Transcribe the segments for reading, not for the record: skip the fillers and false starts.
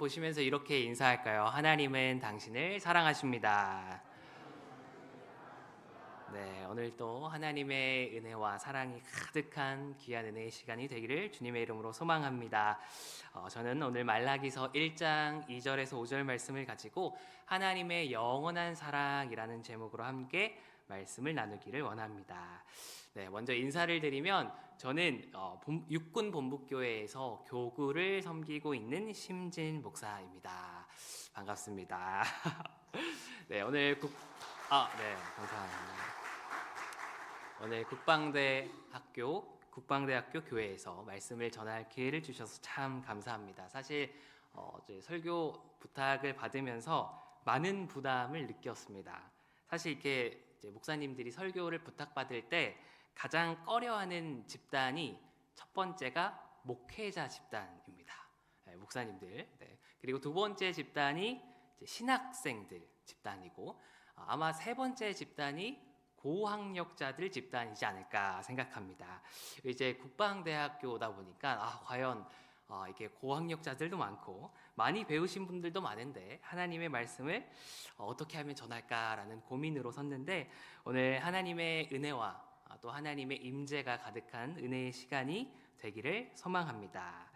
보시면서 이렇게 인사할까요? 하나님은 당신을 사랑하십니다. 네, 오늘 또 하나님의 은혜와 사랑이 가득한 귀한 은혜의 시간이 되기를 주님의 이름으로 소망합니다. 저는 오늘 말라기서 1장 2절에서 5절 말씀을 가지고 하나님의 영원한 사랑이라는 제목으로 함께 말씀을 나누기를 원합니다. 네, 먼저 인사를 드리면 저는 육군 본부교회에서 교구를 섬기고 있는 심진 목사입니다. 반갑습니다. 네, 오늘 네, 감사합니다. 오늘 국방대학교 교회에서 말씀을 전할 기회를 주셔서 참 감사합니다. 사실 설교 부탁을 받으면서 많은 부담을 느꼈습니다. 사실 이렇게 이제 목사님들이 설교를 부탁받을 때 가장 꺼려하는 집단이 첫 번째가 목회자 집단입니다. 네, 목사님들. 네. 그리고 두 번째 집단이 이제 신학생들 집단이고 아마 세 번째 집단이 고학력자들 집단이지 않을까 생각합니다. 이제 국방대학교다 보니까 과연 이게 고학력자들도 많고 많이 배우신 분들도 많은데 하나님의 말씀을 어떻게 하면 전할까라는 고민으로 섰는데 오늘 하나님의 은혜와 또 하나님의 임재가 가득한 은혜의 시간이 되기를 소망합니다.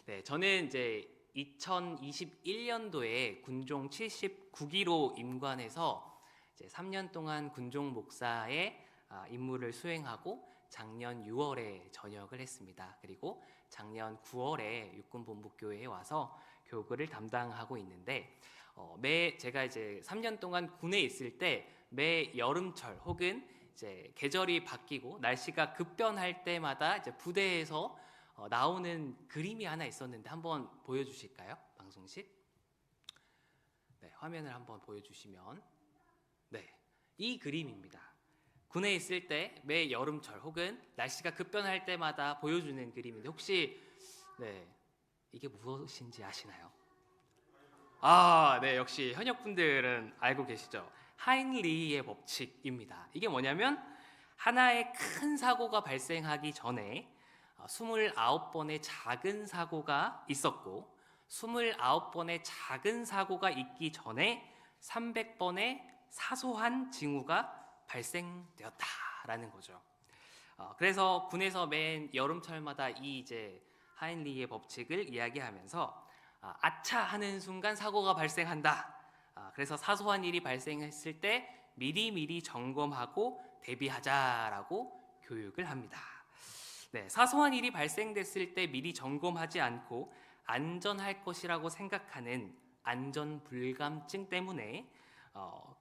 네, 저는 이제 2021년도에 군종 79기로 임관해서 이제 3년 동안 군종 목사의 임무를 수행하고 작년 6월에 전역을 했습니다. 그리고 작년 9월에 육군본부교회에 와서 교구를 담당하고 있는데 제가 이제 3년 동안 군에 있을 때 매 여름철 혹은 이제 계절이 바뀌고 날씨가 급변할 때마다 이제 부대에서 나오는 그림이 하나 있었는데 한번 보여주실까요? 방송실? 네, 화면을 한번 보여주시면 네, 이 그림입니다. 군에 있을 때 매 여름철 혹은 날씨가 급변할 때마다 보여주는 그림인데 혹시 이게 무엇인지 아시나요? 네, 역시 현역분들은 알고 계시죠? 하인리히의 법칙입니다. 이게 뭐냐면 하나의 큰 사고가 발생하기 전에 29번의 작은 사고가 있었고 29번의 작은 사고가 있기 전에 300번의 사소한 징후가 발생되었다라는 거죠. 그래서 군에서 맨 여름철마다 이 이제 하인리히의 법칙을 이야기하면서 아차 하는 순간 사고가 발생한다. 그래서 사소한 일이 발생했을 때 미리미리 점검하고 대비하자라고 교육을 합니다. 네, 사소한 일이 발생됐을 때 미리 점검하지 않고 안전할 것이라고 생각하는 안전불감증 때문에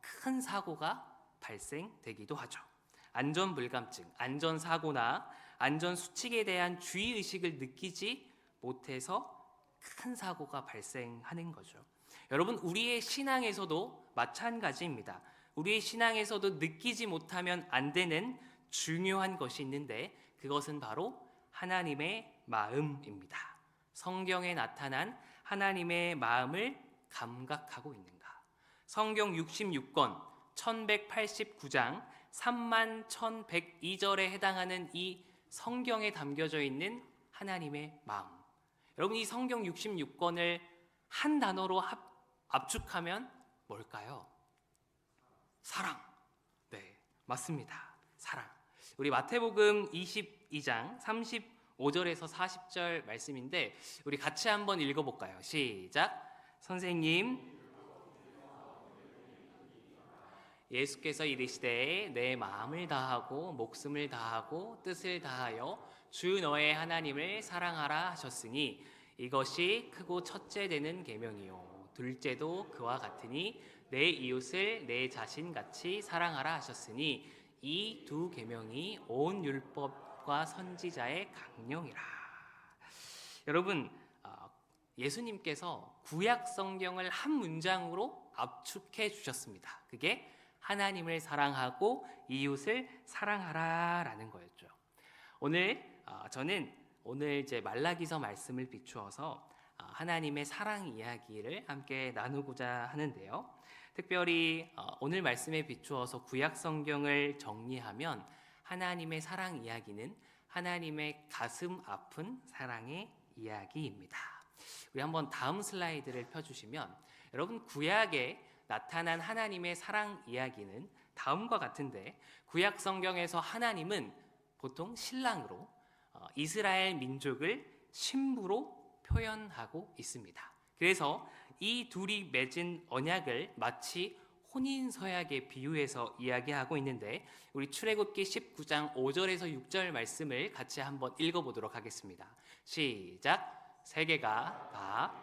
큰 사고가 발생되기도 하죠. 안전불감증, 안전사고나 안전수칙에 대한 주의의식을 느끼지 못해서 큰 사고가 발생하는 거죠. 여러분, 우리의 신앙에서도 마찬가지입니다. 우리의 신앙에서도 느끼지 못하면 안 되는 중요한 것이 있는데 그것은 바로 하나님의 마음입니다. 성경에 나타난 하나님의 마음을 감각하고 있는가? 성경 66권 1189장 31,102절에 해당하는 이 성경에 담겨져 있는 하나님의 마음. 여러분, 이 성경 66권을 한 단어로 압축하면 뭘까요? 사랑. 네, 맞습니다. 사랑. 우리 마태복음 22장 35절에서 40절 말씀인데 우리 같이 한번 읽어볼까요? 시작. 선생님, 예수께서 이르시되 내 마음을 다하고 목숨을 다하고 뜻을 다하여 주 너의 하나님을 사랑하라 하셨으니 이것이 크고 첫째 되는 계명이요 둘째도 그와 같으니 내 이웃을 내 자신같이 사랑하라 하셨으니 이 두 계명이 온 율법과 선지자의 강령이라. 여러분, 예수님께서 구약 성경을 한 문장으로 압축해 주셨습니다. 그게 하나님을 사랑하고 이웃을 사랑하라라는 거였죠. 저는 오늘 이제 말라기서 말씀을 비추어서 하나님의 사랑 이야기를 함께 나누고자 하는데요. 특별히 오늘 말씀에 비추어서 구약 성경을 정리하면 하나님의 사랑 이야기는 하나님의 가슴 아픈 사랑의 이야기입니다. 우리 한번 다음 슬라이드를 펴주시면 여러분 구약에 나타난 하나님의 사랑 이야기는 다음과 같은데 구약 성경에서 하나님은 보통 신랑으로 이스라엘 민족을 신부로 표현하고 있습니다. 그래서 이 둘이 맺은 언약을 마치 혼인서약에 비유해서 이야기하고 있는데 우리 출애굽기 19장 5절에서 6절 말씀을 같이 한번 읽어보도록 하겠습니다. 시작. 세계가 다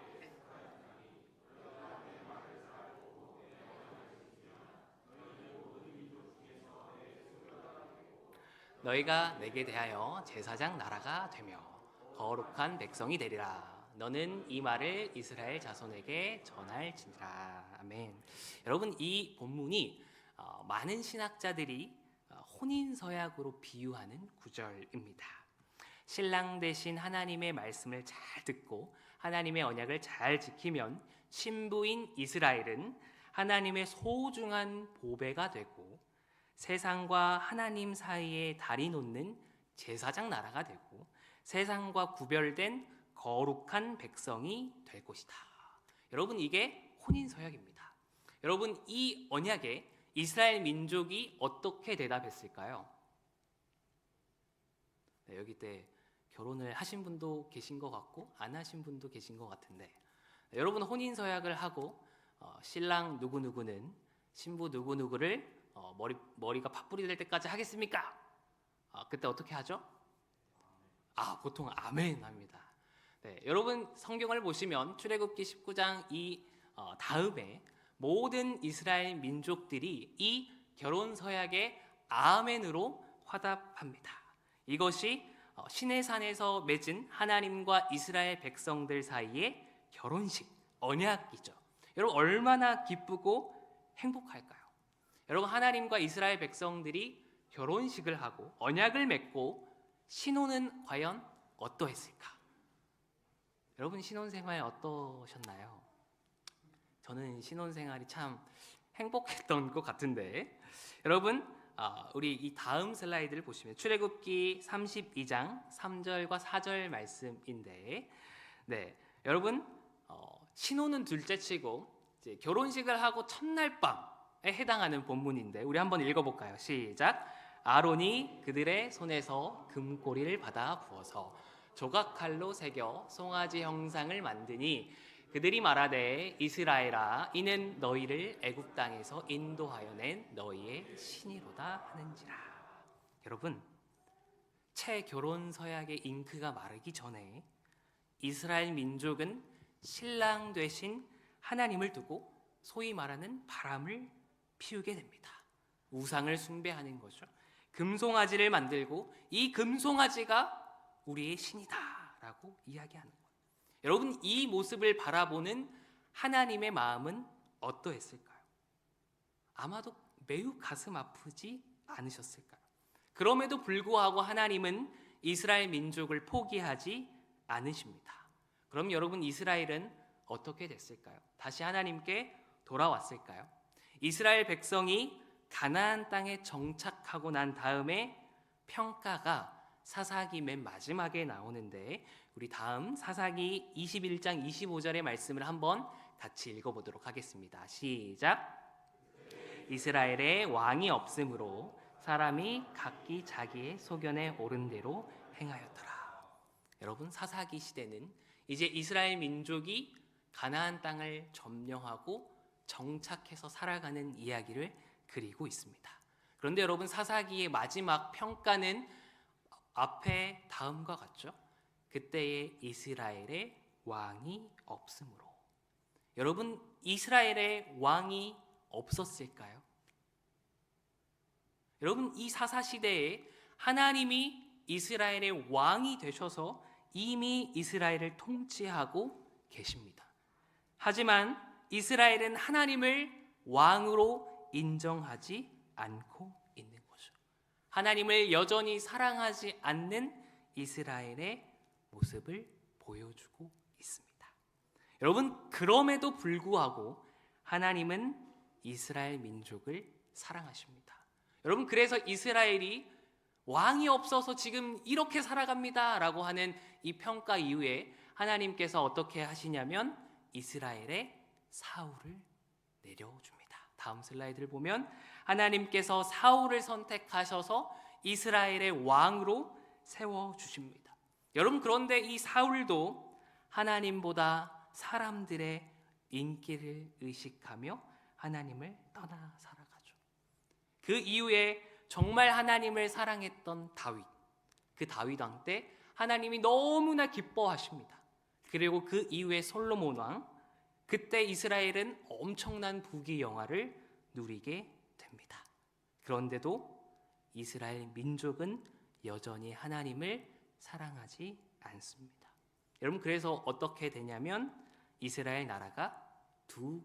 너희가 내게 대하여 제사장 나라가 되며 거룩한 백성이 되리라. 너는 이 말을 이스라엘 자손에게 전할지니라. 아멘. 여러분 이 본문이 많은 신학자들이 혼인서약으로 비유하는 구절입니다. 신랑 대신 하나님의 말씀을 잘 듣고 하나님의 언약을 잘 지키면 신부인 이스라엘은 하나님의 소중한 보배가 되고 세상과 하나님 사이에 다리 놓는 제사장 나라가 되고 세상과 구별된 거룩한 백성이 될 것이다. 여러분 이게 혼인서약입니다. 여러분 이 언약에 이스라엘 민족이 어떻게 대답했을까요? 네, 여기 때 결혼을 하신 분도 계신 것 같고 안 하신 분도 계신 것 같은데 여러분 혼인서약을 하고 신랑 누구누구는 신부 누구누구를 머리가 팥불이 될 때까지 하겠습니까? 그때 어떻게 하죠? 보통 아멘 합니다. 네, 여러분 성경을 보시면 출애굽기 19장 이 다음에 모든 이스라엘 민족들이 이 결혼서약에 아멘으로 화답합니다. 이것이 시내산에서 맺은 하나님과 이스라엘 백성들 사이의 결혼식, 언약이죠. 여러분 얼마나 기쁘고 행복할까요? 여러분 하나님과 이스라엘 백성들이 결혼식을 하고 언약을 맺고 신혼은 과연 어떠했을까? 여러분 신혼생활 어떠셨나요? 저는 신혼생활이 참 행복했던 것 같은데 여러분 우리 이 다음 슬라이드를 보시면 출애굽기 32장 3절과 4절 말씀인데 네, 여러분 신혼은 둘째치고 이제 결혼식을 하고 첫날 밤에 해당하는 본문인데 우리 한번 읽어볼까요? 시작. 아론이 그들의 손에서 금꼬리를 받아 부어서 조각칼로 새겨 송아지 형상을 만드니 그들이 말하되 이스라엘아 이는 너희를 애굽 땅에서 인도하여 낸 너희의 신이로다 하는지라. 여러분 채 결혼 서약의 잉크가 마르기 전에 이스라엘 민족은 신랑 되신 하나님을 두고 소위 말하는 바람을 피우게 됩니다. 우상을 숭배하는 거죠. 금송아지를 만들고 이 금송아지가 우리의 신이다라고 이야기하는 거예요. 여러분 이 모습을 바라보는 하나님의 마음은 어떠했을까요? 아마도 매우 가슴 아프지 않으셨을까요? 그럼에도 불구하고 하나님은 이스라엘 민족을 포기하지 않으십니다. 그럼 여러분 이스라엘은 어떻게 됐을까요? 다시 하나님께 돌아왔을까요? 이스라엘 백성이 가나안 땅에 정착하고 난 다음에 평가가 사사기 맨 마지막에 나오는데 우리 다음 사사기 21장 25절의 말씀을 한번 같이 읽어보도록 하겠습니다. 시작. 이스라엘에 왕이 없으므로 사람이 각기 자기의 소견에 옳은 대로 행하였더라. 여러분 사사기 시대는 이제 이스라엘 민족이 가나안 땅을 점령하고 정착해서 살아가는 이야기를 그리고 있습니다. 그런데 여러분 사사기의 마지막 평가는 앞에 다음과 같죠. 그때의 이스라엘의 왕이 없으므로. 여러분 이스라엘의 왕이 없었을까요? 여러분 이 사사 시대에 하나님이 이스라엘의 왕이 되셔서 이미 이스라엘을 통치하고 계십니다. 하지만 이스라엘은 하나님을 왕으로 인정하지 않고 있는 거죠. 하나님을 여전히 사랑하지 않는 이스라엘의 모습을 보여주고 있습니다. 여러분 그럼에도 불구하고 하나님은 이스라엘 민족을 사랑하십니다. 여러분 그래서 이스라엘이 왕이 없어서 지금 이렇게 살아갑니다 라고 하는 이 평가 이후에 하나님께서 어떻게 하시냐면 이스라엘의 사울을 내려줍니다. 다음 슬라이드를 보면 하나님께서 사울을 선택하셔서 이스라엘의 왕으로 세워주십니다. 여러분, 그런데 이 사울도 하나님보다 사람들의 인기를 의식하며 하나님을 떠나 살아가죠. 그 이후에 정말 하나님을 사랑했던 다윗, 그 다윗 왕 때 하나님이 너무나 기뻐하십니다. 그리고 그 이후에 솔로몬 왕, 그때 이스라엘은 엄청난 부귀영화를 누리게 됩니다. 그런데도 이스라엘 민족은 여전히 하나님을 사랑하지 않습니다. 여러분, 그래서 어떻게 되냐면 이스라엘 나라가 두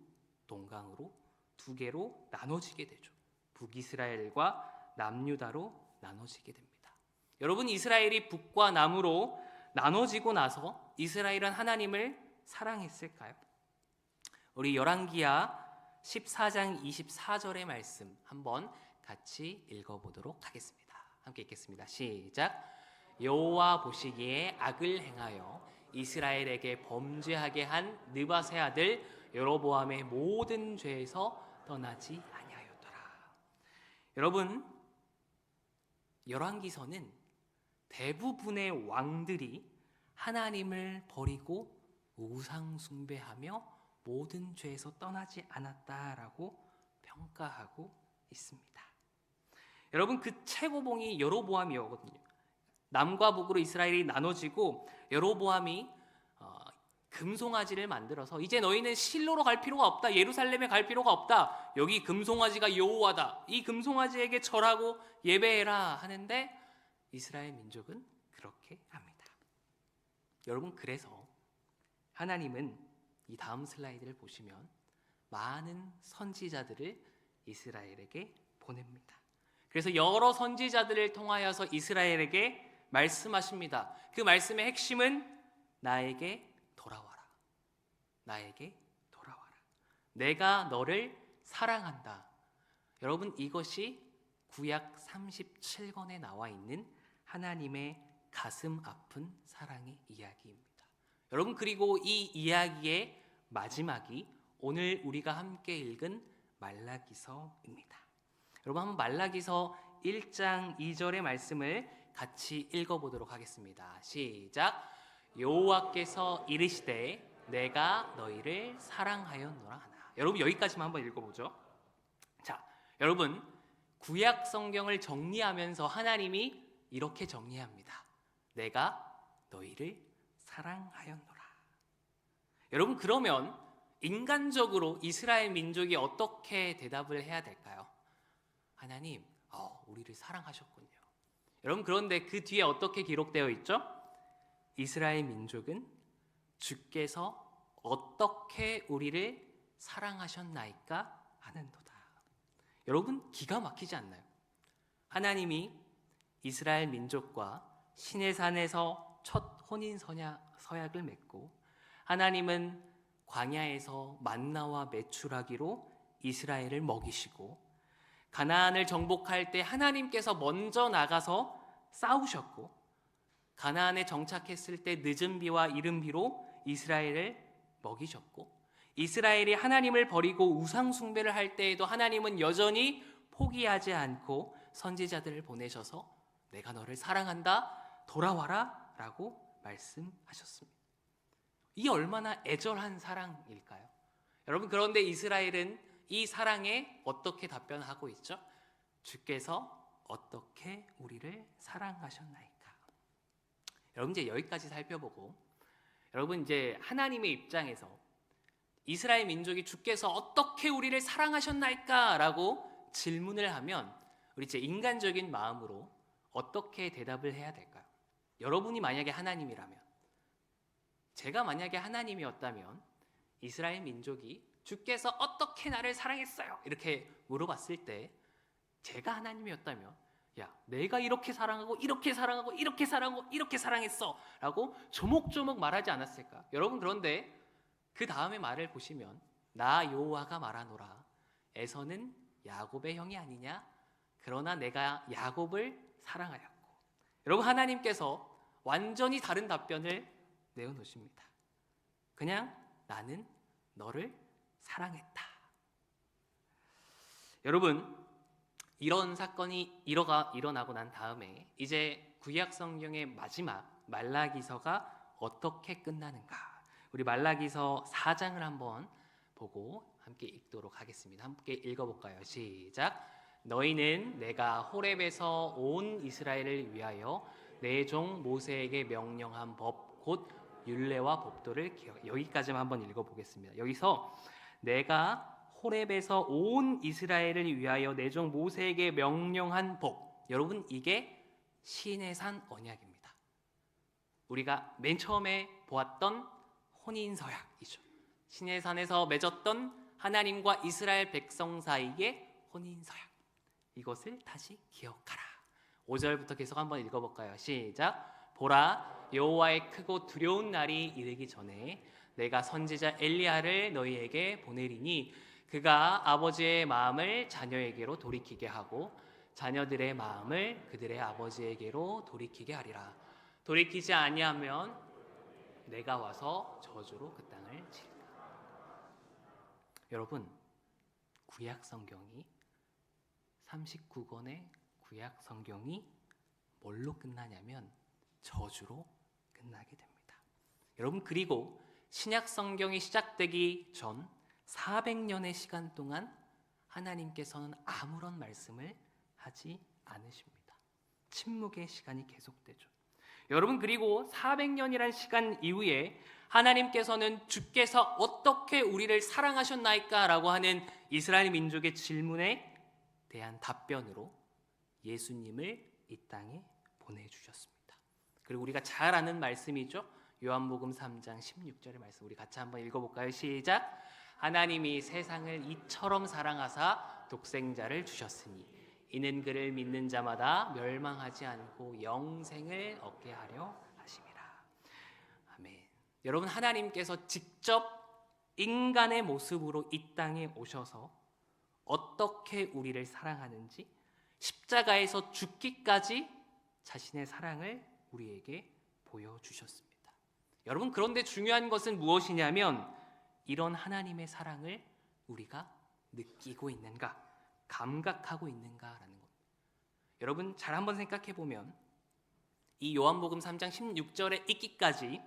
동강으로, 두 개로 나눠지게 되죠. 북이스라엘과 남유다로 나눠지게 됩니다. 여러분, 이스라엘이 북과 남으로 나눠지고 나서 이스라엘은 하나님을 사랑했을까요? 우리 열왕기하 14장 24절의 말씀 한번 같이 읽어보도록 하겠습니다. 함께 읽겠습니다. 시작. 여호와 보시기에 악을 행하여 이스라엘에게 범죄하게 한 느밧의 아들 여로보암의 모든 죄에서 떠나지 아니하였더라. 여러분, 열왕기서는 대부분의 왕들이 하나님을 버리고 우상 숭배하며 모든 죄에서 떠나지 않았다라고 평가하고 있습니다. 여러분, 그 최고봉이 여로보암이었거든요. 남과 북으로 이스라엘이 나눠지고 여로보암이 금송아지를 만들어서 이제 너희는 실로로 갈 필요가 없다, 예루살렘에 갈 필요가 없다, 여기 금송아지가 여호와다, 이 금송아지에게 절하고 예배해라 하는데 이스라엘 민족은 그렇게 합니다. 여러분, 그래서 하나님은 이 다음 슬라이드를 보시면 많은 선지자들을 이스라엘에게 보냅니다. 그래서 여러 선지자들을 통하여서 이스라엘에게 말씀하십니다. 그 말씀의 핵심은 나에게 돌아와라. 나에게 돌아와라. 내가 너를 사랑한다. 여러분, 이것이 구약 37권에 나와 있는 하나님의 가슴 아픈 사랑의 이야기입니다. 여러분, 그리고 이 이야기의 마지막이 오늘 우리가 함께 읽은 말라기서입니다. 여러분, 한번 말라기서 1장 2절의 말씀을 같이 읽어보도록 하겠습니다. 시작. 여호와께서 이르시되 내가 너희를 사랑하였노라 하나. 여러분, 여기까지만 한번 읽어보죠. 자, 여러분, 구약 성경을 정리하면서 하나님이 이렇게 정리합니다. 내가 너희를 사랑하였노라. 여러분, 그러면 인간적으로 이스라엘 민족이 어떻게 대답을 해야 될까요? 하나님, 우리를 사랑하셨군요. 여러분, 그런데 그 뒤에 어떻게 기록되어 있죠? 이스라엘 민족은 주께서 어떻게 우리를 사랑하셨나이까 하는도다. 여러분, 기가 막히지 않나요? 하나님이 이스라엘 민족과 시내산에서 첫 혼인 서약을 맺고 하나님은 광야에서 만나와 메추라기로 이스라엘을 먹이시고 가나안을 정복할 때 하나님께서 먼저 나가서 싸우셨고 가나안에 정착했을 때 늦은 비와 이른 비로 이스라엘을 먹이셨고 이스라엘이 하나님을 버리고 우상 숭배를 할 때에도 하나님은 여전히 포기하지 않고 선지자들을 보내셔서 내가 너를 사랑한다, 돌아와라 라고 말씀하셨습니다. 이 얼마나 애절한 사랑일까요? 여러분, 그런데 이스라엘은 이 사랑에 어떻게 답변하고 있죠? 주께서 어떻게 우리를 사랑하셨나이까? 여러분, 이제 여기까지 살펴보고 여러분, 이제 하나님의 입장에서 이스라엘 민족이 주께서 어떻게 우리를 사랑하셨나이까? 라고 질문을 하면 우리 이제 인간적인 마음으로 어떻게 대답을 해야 될까요? 여러분이 만약에 하나님이라면, 제가 만약에 하나님이었다면 이스라엘 민족이 주께서 어떻게 나를 사랑했어요? 이렇게 물어봤을 때 제가 하나님이었다면 야, 내가 이렇게 사랑하고 이렇게 사랑하고 이렇게 사랑하고 이렇게 사랑했어 라고 조목조목 말하지 않았을까? 여러분, 그런데 그 다음에 말을 보시면 나 여호와가 말하노라 에서는 야곱의 형이 아니냐? 그러나 내가 야곱을 사랑하였고. 여러분, 하나님께서 완전히 다른 답변을 내어놓으십니다. 그냥 나는 너를 사랑했다. 여러분, 이런 사건이 일어나고 난 다음에 이제 구약 성경의 마지막 말라기서가 어떻게 끝나는가? 우리 말라기서 4장을 한번 보고 함께 읽도록 하겠습니다. 함께 읽어볼까요? 시작. 너희는 내가 호렙에서 온 이스라엘을 위하여 내 종 모세에게 명령한 법 곧 율례와 법도를 여기까지만 한번 읽어보겠습니다. 여기서 내가 호렙에서 온 이스라엘을 위하여 내 종 모세에게 명령한 법, 여러분 이게 시내산 언약입니다. 우리가 맨 처음에 보았던 혼인서약이죠. 시내산에서 맺었던 하나님과 이스라엘 백성 사이의 혼인서약, 이것을 다시 기억하라. 5절부터 계속 한번 읽어볼까요? 시작. 보라, 여호와의 크고 두려운 날이 이르기 전에 내가 선지자 엘리야를 너희에게 보내리니 그가 아버지의 마음을 자녀에게로 돌이키게 하고 자녀들의 마음을 그들의 아버지에게로 돌이키게 하리라. 돌이키지 아니하면 내가 와서 저주로 그 땅을 치리라. 여러분, 구약 성경이 39권의 구약 성경이 뭘로 끝나냐면 저주로 끝나게 됩니다. 여러분, 그리고 신약 성경이 시작되기 전 400년의 시간 동안 하나님께서는 아무런 말씀을 하지 않으십니다. 침묵의 시간이 계속되죠. 여러분, 그리고 400년이란 시간 이후에 하나님께서는 주께서 어떻게 우리를 사랑하셨나이까? 라고 하는 이스라엘 민족의 질문에 대한 답변으로 예수님을 이 땅에 보내주셨습니다. 그리고 우리가 잘 아는 말씀이죠. 요한복음 3장 16절의 말씀, 우리 같이 한번 읽어볼까요? 시작. 하나님이 세상을 이처럼 사랑하사 독생자를 주셨으니 이는 그를 믿는 자마다 멸망하지 않고 영생을 얻게 하려 하심이라. 아멘. 여러분, 하나님께서 직접 인간의 모습으로 이 땅에 오셔서 어떻게 우리를 사랑하는지, 십자가에서 죽기까지 자신의 사랑을 우리에게 보여주셨습니다. 여러분, 그런데 중요한 것은 무엇이냐면 이런 하나님의 사랑을 우리가 느끼고 있는가, 감각하고 있는가라는 것. 여러분, 잘 한번 생각해 보면 이 요한복음 3장 16절에 있기까지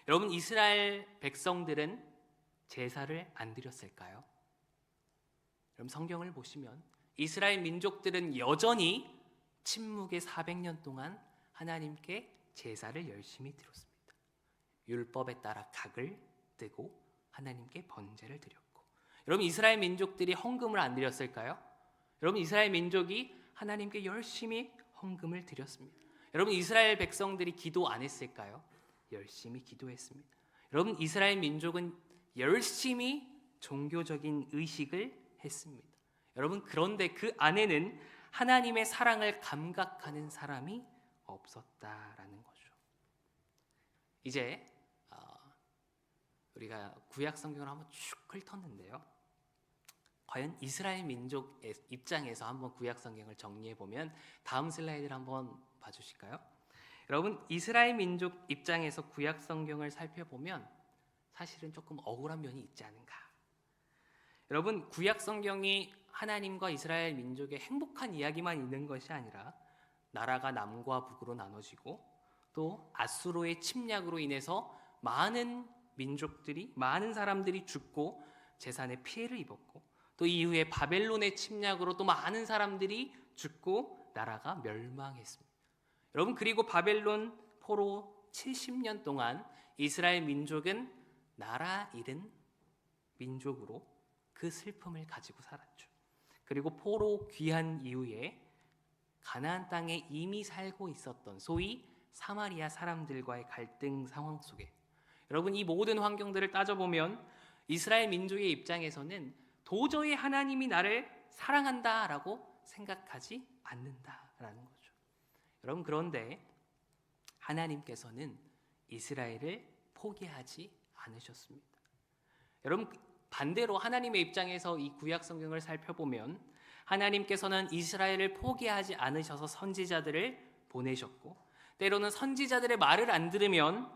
여러분, 이스라엘 백성들은 제사를 안 드렸을까요? 여러분, 성경을 보시면 이스라엘 민족들은 여전히 침묵의 400년 동안 하나님께 제사를 열심히 드렸습니다. 율법에 따라 각을 뜨고 하나님께 번제를 드렸고, 여러분, 이스라엘 민족들이 헌금을 안 드렸을까요? 여러분, 이스라엘 민족이 하나님께 열심히 헌금을 드렸습니다. 여러분, 이스라엘 백성들이 기도 안 했을까요? 열심히 기도했습니다. 여러분, 이스라엘 민족은 열심히 종교적인 의식을 했습니다. 여러분, 그런데 그 안에는 하나님의 사랑을 감각하는 사람이 없었다라는 거죠. 이제 우리가 구약 성경을 한번 쭉 훑었는데요. 과연 이스라엘 민족 입장에서 한번 구약 성경을 정리해 보면 다음 슬라이드를 한번 봐주실까요? 여러분, 이스라엘 민족 입장에서 구약 성경을 살펴보면 사실은 조금 억울한 면이 있지 않은가. 여러분, 구약 성경이 하나님과 이스라엘 민족의 행복한 이야기만 있는 것이 아니라 나라가 남과 북으로 나눠지고 또 아수르의 침략으로 인해서 많은 민족들이, 많은 사람들이 죽고 재산에 피해를 입었고 또 이후에 바벨론의 침략으로 또 많은 사람들이 죽고 나라가 멸망했습니다. 여러분, 그리고 바벨론 포로 70년 동안 이스라엘 민족은 나라 잃은 민족으로 그 슬픔을 가지고 살았죠. 그리고 포로 귀환 이후에 가나안 땅에 이미 살고 있었던 소위 사마리아 사람들과의 갈등 상황 속에 여러분, 이 모든 환경들을 따져보면 이스라엘 민족의 입장에서는 도저히 하나님이 나를 사랑한다라고 생각하지 않는다라는 거죠. 여러분, 그런데 하나님께서는 이스라엘을 포기하지 않으셨습니다. 여러분, 반대로 하나님의 입장에서 이 구약 성경을 살펴보면 하나님께서는 이스라엘을 포기하지 않으셔서 선지자들을 보내셨고 때로는 선지자들의 말을 안 들으면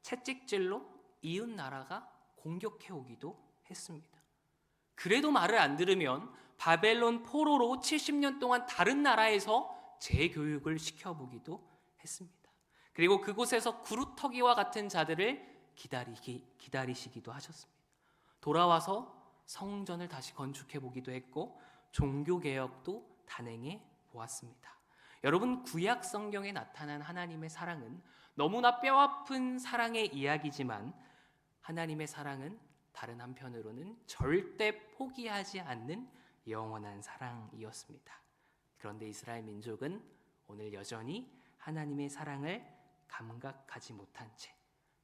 채찍질로 이웃 나라가 공격해 오기도 했습니다. 그래도 말을 안 들으면 바벨론 포로로 70년 동안 다른 나라에서 재교육을 시켜보기도 했습니다. 그리고 그곳에서 구루터기와 같은 자들을 기다리시기도 하셨습니다. 돌아와서 성전을 다시 건축해 보기도 했고 종교개혁도 단행해 보았습니다. 여러분, 구약 성경에 나타난 하나님의 사랑은 너무나 뼈아픈 사랑의 이야기지만 하나님의 사랑은 다른 한편으로는 절대 포기하지 않는 영원한 사랑이었습니다. 그런데 이스라엘 민족은 오늘 여전히 하나님의 사랑을 감각하지 못한 채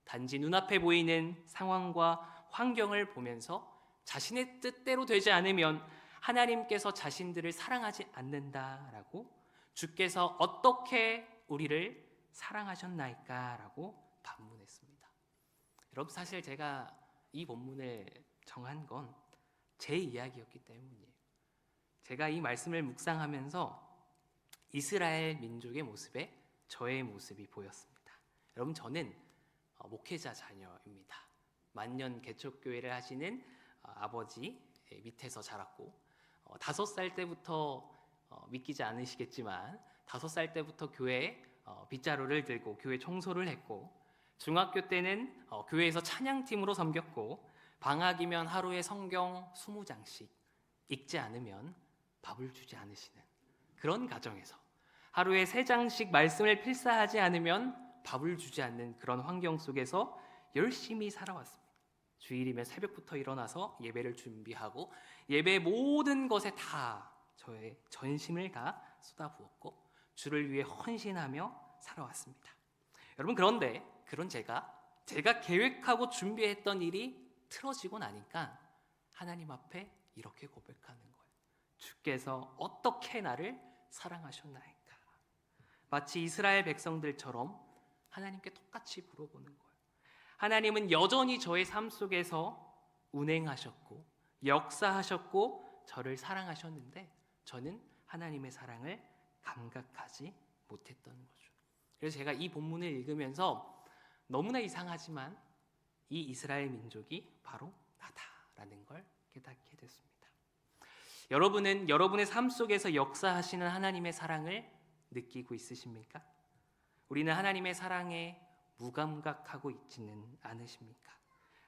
단지 눈앞에 보이는 상황과 환경을 보면서 자신의 뜻대로 되지 않으면 하나님께서 자신들을 사랑하지 않는다라고, 주께서 어떻게 우리를 사랑하셨나이까라고 반문했습니다. 여러분, 사실 제가 이 본문을 정한 건 제 이야기였기 때문이에요. 제가 이 말씀을 묵상하면서 이스라엘 민족의 모습에 저의 모습이 보였습니다. 여러분, 저는 목회자 자녀입니다. 만년 개척교회를 하시는 아버지 밑에서 자랐고 5살 때부터 믿기지 않으시겠지만 5살 때부터 교회에 빗자루를 들고 교회 청소를 했고, 중학교 때는 교회에서 찬양팀으로 섬겼고, 방학이면 하루에 성경 20장씩 읽지 않으면 밥을 주지 않으시는 그런 가정에서, 하루에 3장씩 말씀을 필사하지 않으면 밥을 주지 않는 그런 환경 속에서 열심히 살아왔습니다. 주일이면 새벽부터 일어나서 예배를 준비하고 예배의 모든 것에 다 저의 전심을 다 쏟아부었고 주를 위해 헌신하며 살아왔습니다. 여러분, 그런데 그런 제가 계획하고 준비했던 일이 틀어지고 나니까 하나님 앞에 이렇게 고백하는 거예요. 주께서 어떻게 나를 사랑하셨나이까. 마치 이스라엘 백성들처럼 하나님께 똑같이 물어보는 거예요. 하나님은 여전히 저의 삶 속에서 운행하셨고 역사하셨고 저를 사랑하셨는데 저는 하나님의 사랑을 감각하지 못했던 거죠. 그래서 제가 이 본문을 읽으면서 너무나 이상하지만 이 이스라엘 민족이 바로 나다라는 걸 깨닫게 됐습니다. 여러분은 여러분의 삶 속에서 역사하시는 하나님의 사랑을 느끼고 있으십니까? 우리는 하나님의 사랑에 무감각하고 있지는 않으십니까?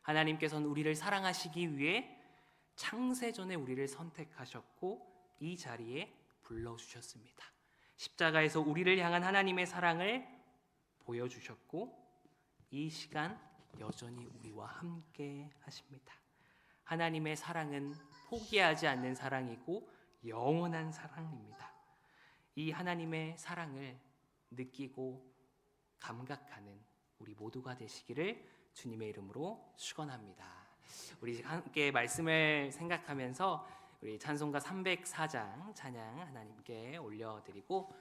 하나님께서는 우리를 사랑하시기 위해 창세전에 우리를 선택하셨고 이 자리에 불러주셨습니다. 십자가에서 우리를 향한 하나님의 사랑을 보여주셨고 이 시간 여전히 우리와 함께 하십니다. 하나님의 사랑은 포기하지 않는 사랑이고 영원한 사랑입니다. 이 하나님의 사랑을 느끼고 감각하는 우리 모두가 되시기를 주님의 이름으로 축원합니다. 우리 함께 말씀을 생각하면서 우리 찬송가 304장 찬양 하나님께 올려드리고